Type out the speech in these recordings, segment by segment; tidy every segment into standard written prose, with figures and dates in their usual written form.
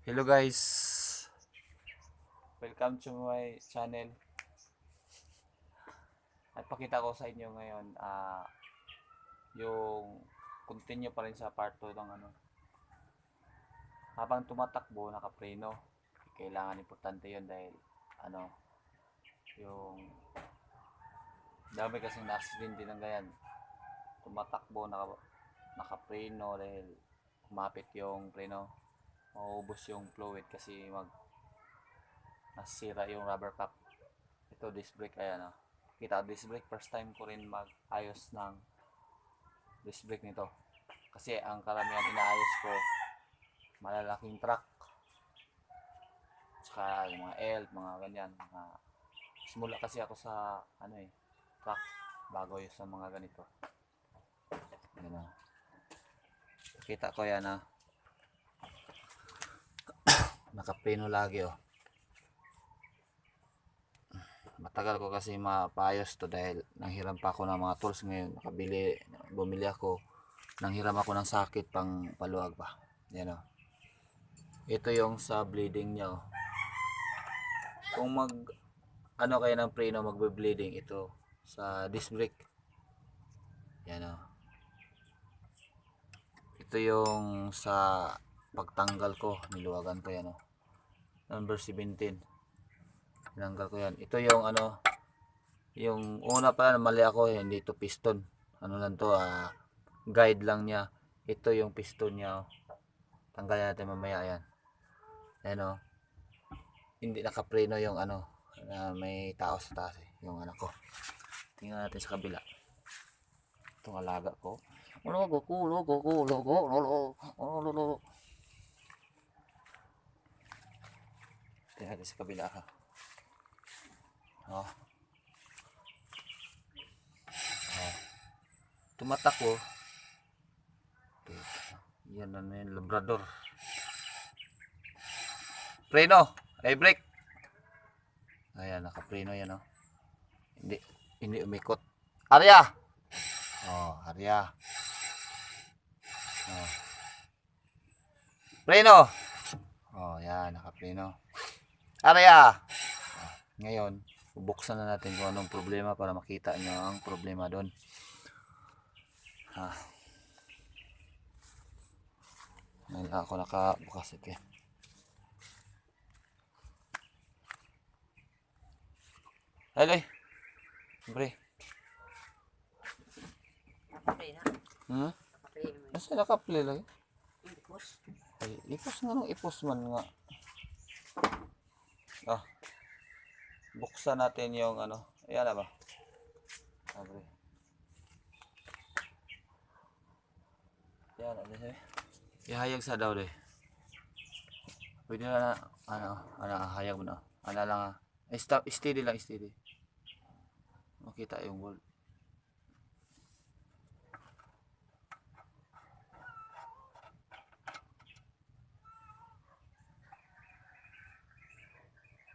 Hello guys, welcome to my channel. At pakita ko sa inyo ngayon yung continue pa rin sa part 2 ng habang tumatakbo nakapreno. Kailangan importante yun dahil yung dami kasing na-accident din ng ganyan. Tumatakbo nakapreno dahil kumapit yung preno. Maubos yung fluid kasi nasira yung rubber cap. Ito disc brake, ayan kita disc brake, first time ko rin mag-ayos ng disc brake nito kasi ang karamihan inaayos ko malalaking truck tsaka yung mga L, mga ganyan, simula kasi ako sa truck bago yung sa mga ganito. Ayan kita ko yan nakapino lagi matagal ko kasi mapayos to dahil nanghiram pa ako ng mga tools ngayon. Bumili ako, nanghiram ako ng sakit pang paluwag pa. Yan ito yung sa bleeding niya Kung kayo ng preno magbe-bleeding ito sa disc brake. Yan ito yung sa pagtanggal ko, niluwagan ko yan number 17. Tinanggal ko yan. Ito yung yung una pa mali ako hindi ito piston. Lang to guide lang niya. Ito yung piston niya Tanggalin natin mamaya yan. Ayan hindi nakapreno yung may tao sa taas yung anak ko. Tingnan natin sa kabila. Itong alaga ko. Tingnan natin sa kabila tumatakbo. Yan yung labrador. Preno, brake. Ayan, nakapreno yan Hindi umikot. Arya. Arya. Preno. Yan, nakapreno. Arya. Ngayon, bubuksan na natin kung anong problema para makita nyo ang problema doon. Ngayon ako nakabukas ito Hello. Siyempre. Nasa nakaplay lang ipos. Ay, ipos nga nung ipos man nga. Buksan natin yung ayan na ba? Siyempre. Yan ihayag sa daw deh. Pwede na hayag mo na. Lang stop, steady lang, steady. Makita yung wall.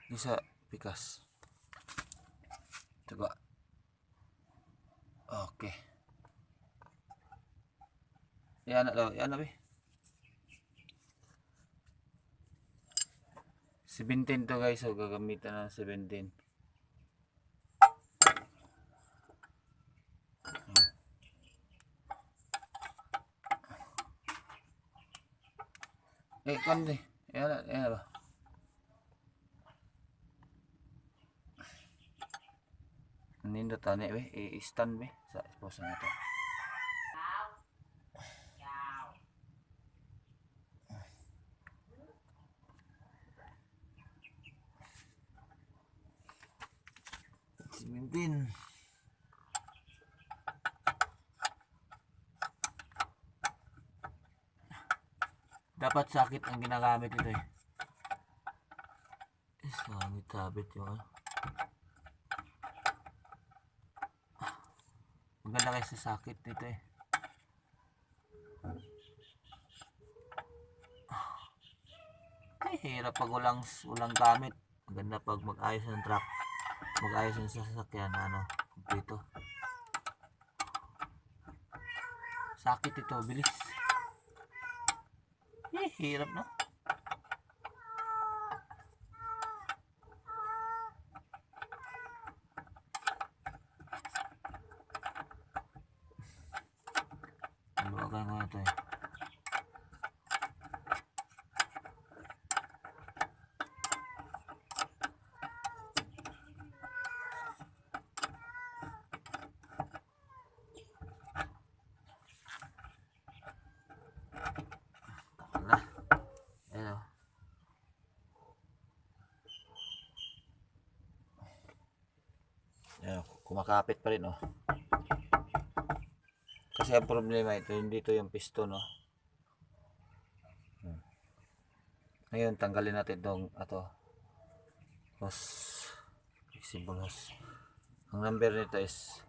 Bisa pikas. Coba. Oke. Yan na be. 17 to guys, so gagamitan ng 17. Kundi. Yan ba? Nindot tani be, i-stand be sa esposa natin. Simintin. Dapat sakit ang ginagamit ito sabit yung maganda kayo sa sakit nito hirap pag walang gamit. Maganda pag mag-ayos ng truck, mag-ayos ng sasakyan dito. Sakit ito, bilis. Hirap kumakapit pa rin, oh. Kasi ang problema ito, hindi ito yung piston, oh. Ngayon, tanggalin natin itong hose, flexible hose. Ang number nito is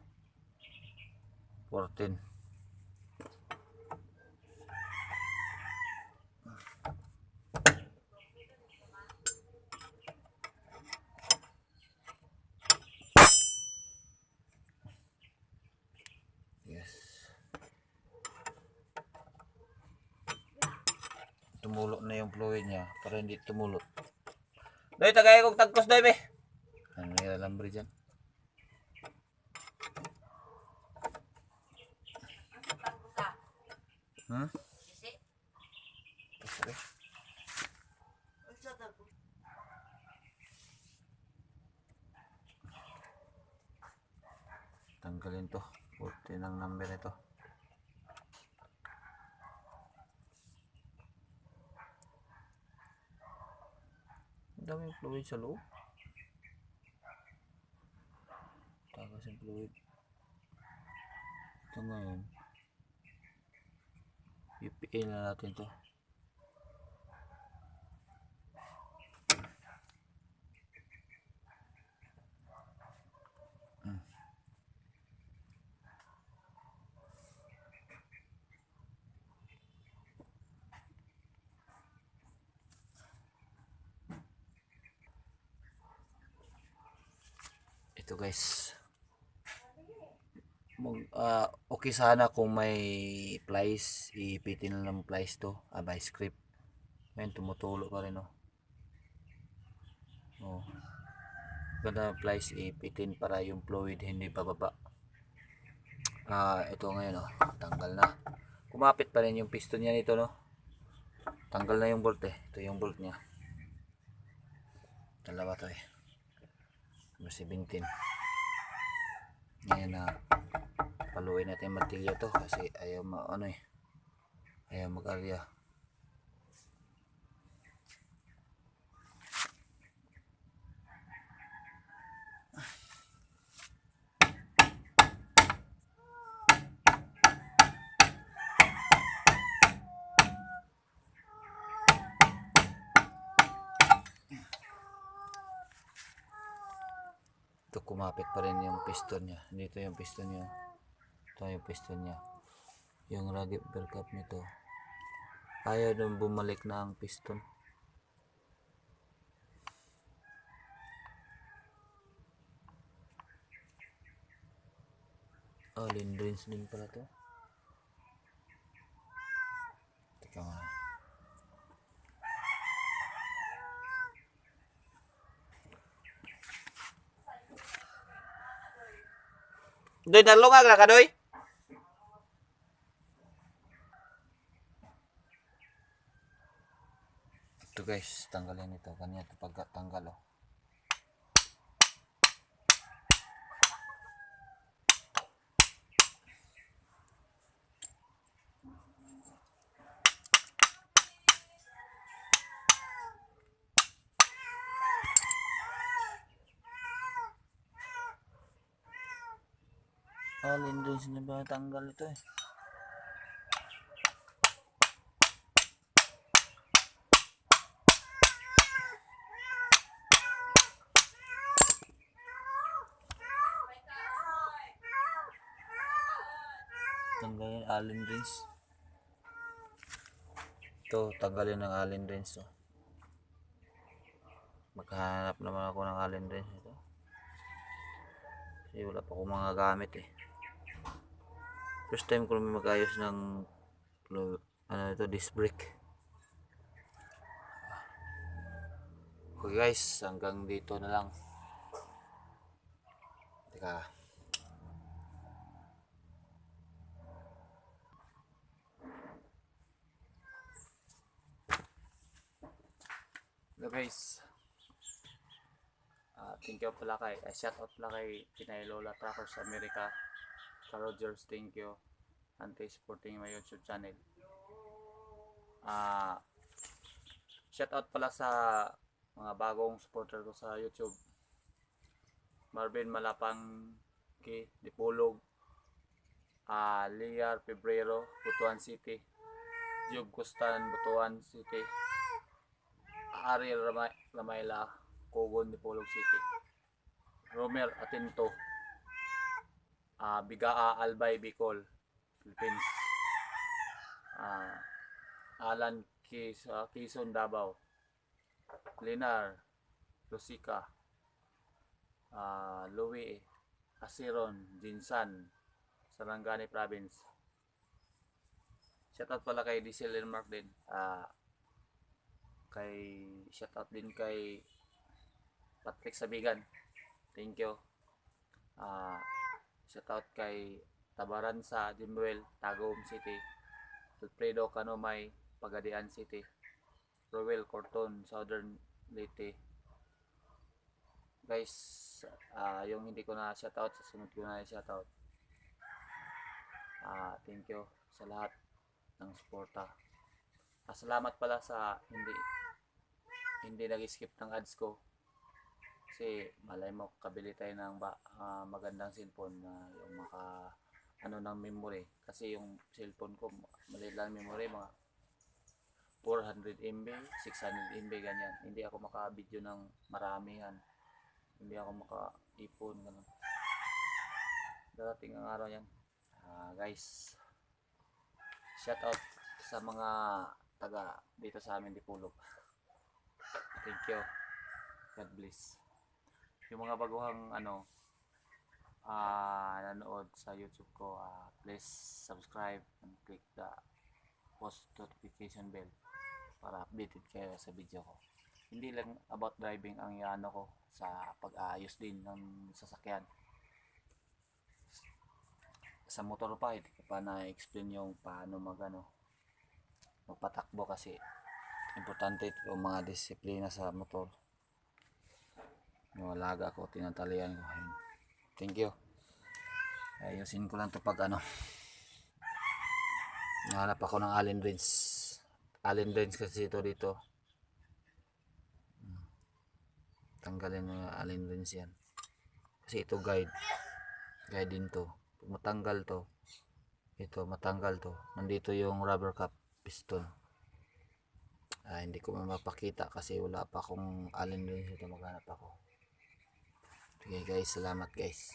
14. Yes. Tumulok na yung fluid niya para hindi tumulot. Doy, tagay kong tagkos, doy, be. Ano yung alambre dyan? Hmm? Kasi, tanggalin to. 14 ang number nito. Ang daming fluid sa loob. Tagas yung fluid. Ito ngayon. UPA na natin to. Ito guys. Okay sana kung may plies, ipitin lang ng plies to, by script. Ngayon tumutulo pa rin, oh. Oh. Ganda ng plies, ipitin para yung fluid hindi bababa. Ito ngayon, oh, tanggal na. Kumapit pa rin yung piston niya nito, no. Tanggal na yung bolt, eh. Ito yung bolt niya. Dalawa to, eh. Number 17. Ngayon na paluin natin yung martilyo to kasi ayaw ayaw mag-arya. Ito kumapit pa rin yung piston niya. Dito yung piston niya. Ito yung piston niya. Yung radiator cap nito. Ayaw nang bumalik na ang piston. Allen wrench din pala to. Teka nga. Doy, nalungag na ka, Doy? Ito guys, tanggalin ito. Kanya ito pagkatanggal, oh. Allen wrench na ba tanggal ito, eh? Tanggalin Allen wrench. Ito, tanggalin ng Allen wrench, oh. Maghahanap naman ako ng Allen wrench ito. Kasi wala pa akong mga gamit, eh. First time ko naman mag-ayos ng disc brake. Okay guys, hanggang dito na lang. Teka. Hello guys. Thank you pala shout out pala kay Pinay Lola Trackers America. Sa Rogers, thank you. Antay supporting my YouTube channel. Shout out pala sa mga bagong supporter ko sa YouTube. Marvin Malapang Roque, Dipolog, Liar Pebrero, Butuan City, Jug Costan, Butuan City, Ariel Ramayla, Cogon, Dipolog City, Romer Atinto, Bigaa Albay, Bicol, Philippines, Alan Quezon, Davao, Linar, Lusica, Louie, Asiron, Jinsan, Sarangani Province. Shoutout pala kay Diesel and Mark din. Shoutout din kay Patrick Sabigan. Thank you. Shoutout kay Tabaransa, Jimwell, Tagum City, Alfredo Canomay, Pagadian City, Roel Corton, Southern Leyte. Guys, yung hindi ko na shoutout, sa sunod ko na shoutout. Thank you sa lahat ng suporta. Salamat pala sa hindi nag-skip ng ads ko. Kasi malay mo kabili tayo ng magandang cellphone na yung ng memory. Kasi yung cellphone ko maliit lang memory, mga 400 MB, 600 MB ganyan. Hindi ako maka-video ng maramihan. Hindi ako maka-ipon ganun. Darating ang araw yan. Guys, shout out sa mga taga dito sa amin Dipolog. Thank you. God bless. Yung mga baguhang nanood sa YouTube ko, please subscribe and click the post notification bell para updated kayo sa video ko. Hindi lang about driving ang iano ko, sa pag-aayos din ng sasakyan. Sa motor pa, hindi ko pa na-explain yung paano magpatakbo kasi importante yung mga disiplina sa motor. Yung alaga ko, tinatalian ko. Ayun. Thank you. Ayusin ko lang ito pag nahanap ako ng allen wrench. Allen wrench kasi ito dito. Tanggalin mo yung allen wrench yan. Kasi ito guide din to. Pag matanggal to, ito matanggal to. Nandito yung rubber cap piston. Hindi ko mapakita kasi wala pa akong allen wrench. Ito maghanap ako. Okay guys, salamat guys.